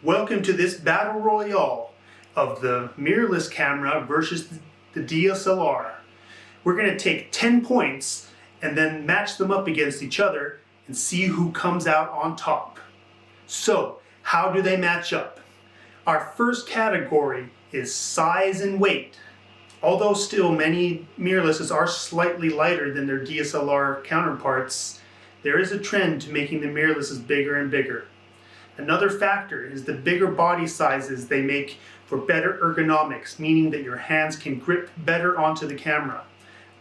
Welcome to this battle royale of the mirrorless camera versus the DSLR. We're going to take 10 points and then match them up against each other and see who comes out on top. So, how do they match up? Our first category is size and weight. Although still many mirrorlesses are slightly lighter than their DSLR counterparts, there is a trend to making the mirrorlesses bigger and bigger. Another factor is the bigger body sizes they make for better ergonomics, meaning that your hands can grip better onto the camera.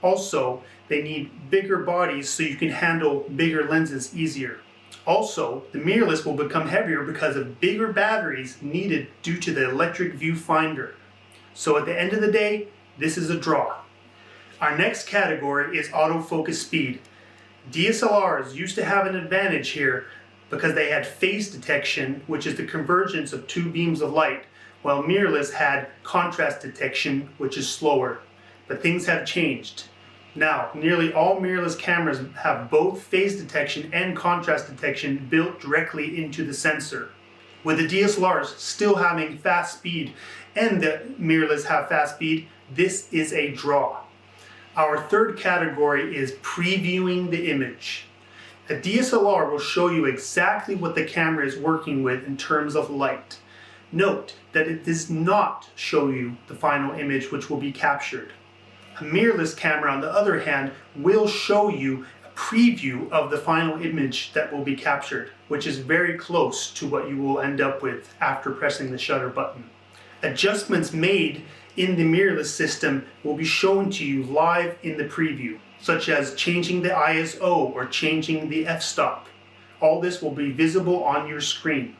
Also, they need bigger bodies so you can handle bigger lenses easier. Also, the mirrorless will become heavier because of bigger batteries needed due to the electric viewfinder. So at the end of the day, this is a draw. Our next category is autofocus speed. DSLRs used to have an advantage here because they had phase detection, which is the convergence of two beams of light, while mirrorless had contrast detection, which is slower. But things have changed. Now, nearly all mirrorless cameras have both phase detection and contrast detection built directly into the sensor. With the DSLRs still having fast speed and the mirrorless have fast speed, this is a draw. Our third category is previewing the image. A DSLR will show you exactly what the camera is working with in terms of light. Note that it does not show you the final image which will be captured. A mirrorless camera, on the other hand, will show you a preview of the final image that will be captured, which is very close to what you will end up with after pressing the shutter button. Adjustments made in the mirrorless system will be shown to you live in the preview, such as changing the ISO or changing the f-stop. All this will be visible on your screen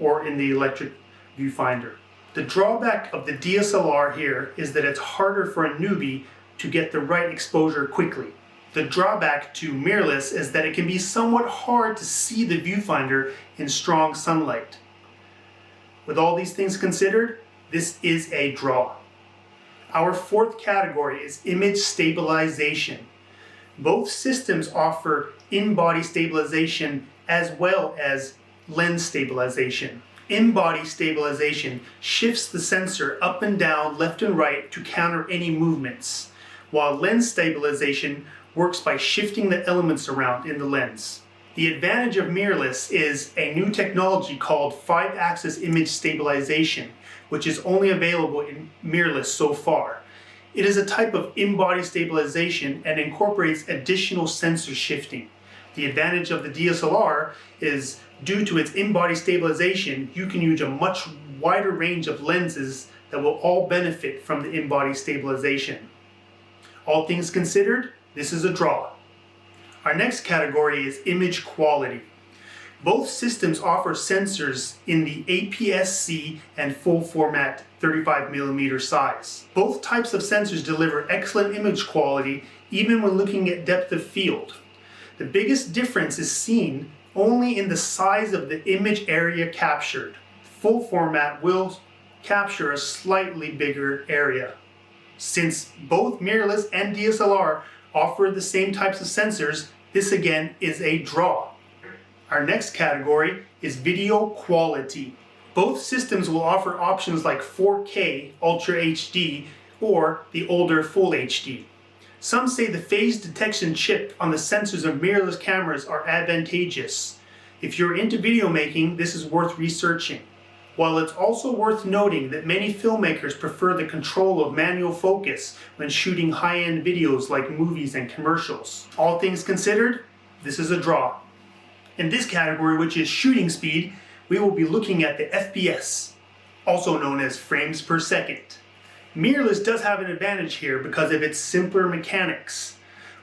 or in the electric viewfinder. The drawback of the DSLR here is that it's harder for a newbie to get the right exposure quickly. The drawback to mirrorless is that it can be somewhat hard to see the viewfinder in strong sunlight. With all these things considered, this is a draw. Our fourth category is image stabilization. Both systems offer in-body stabilization as well as lens stabilization. In-body stabilization shifts the sensor up and down, left and right to counter any movements, while lens stabilization works by shifting the elements around in the lens. The advantage of mirrorless is a new technology called 5-axis image stabilization, which is only available in mirrorless so far. It is a type of in-body stabilization and incorporates additional sensor shifting. The advantage of the DSLR is due to its in-body stabilization, you can use a much wider range of lenses that will all benefit from the in-body stabilization. All things considered, this is a draw. Our next category is image quality. Both systems offer sensors in the APS-C and full format 35mm size. Both types of sensors deliver excellent image quality even when looking at depth of field. The biggest difference is seen only in the size of the image area captured. Full format will capture a slightly bigger area. Since both mirrorless and DSLR offer the same types of sensors, this again is a draw. Our next category is video quality. Both systems will offer options like 4K Ultra HD or the older Full HD. Some say the phase detection chip on the sensors of mirrorless cameras are advantageous. If you're into video making, this is worth researching. While it's also worth noting that many filmmakers prefer the control of manual focus when shooting high-end videos like movies and commercials. All things considered, this is a draw. In this category, which is shooting speed, we will be looking at the FPS, also known as frames per second. Mirrorless does have an advantage here because of its simpler mechanics.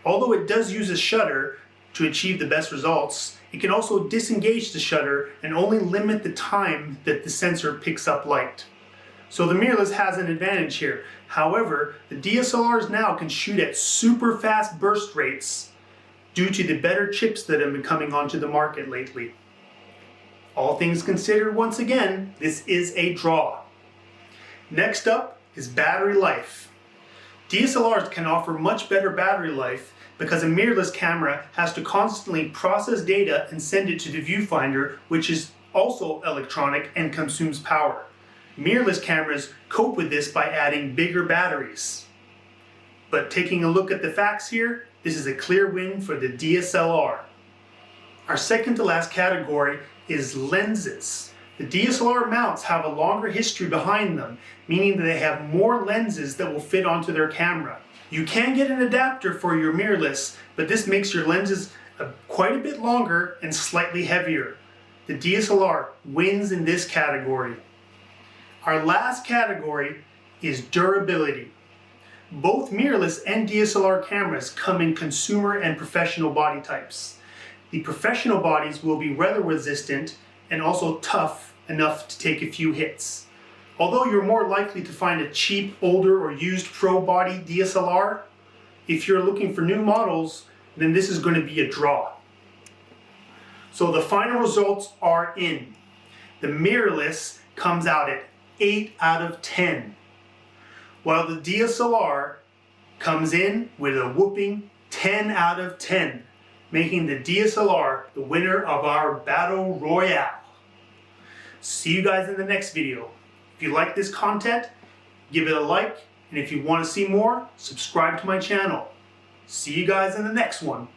Although it does use a shutter to achieve the best results, it can also disengage the shutter and only limit the time that the sensor picks up light. So the mirrorless has an advantage here. However, the DSLRs now can shoot at super fast burst rates due to the better chips that have been coming onto the market lately. All things considered, once again, this is a draw. Next up is battery life. DSLRs can offer much better battery life because a mirrorless camera has to constantly process data and send it to the viewfinder, which is also electronic and consumes power. Mirrorless cameras cope with this by adding bigger batteries. But taking a look at the facts here, this is a clear win for the DSLR. Our second to last category is lenses. The DSLR mounts have a longer history behind them, meaning that they have more lenses that will fit onto their camera. You can get an adapter for your mirrorless, but this makes your lenses quite a bit longer and slightly heavier. The DSLR wins in this category. Our last category is durability. Both mirrorless and DSLR cameras come in consumer and professional body types. The professional bodies will be weather resistant and also tough enough to take a few hits. Although you're more likely to find a cheap, older or used pro body DSLR, if you're looking for new models, then this is going to be a draw. So the final results are in. The mirrorless comes out at 8 out of 10, while the DSLR comes in with a whooping 10 out of 10, making the DSLR the winner of our Battle Royale. See you guys in the next video. If you like this content, give it a like, and if you want to see more, subscribe to my channel. See you guys in the next one.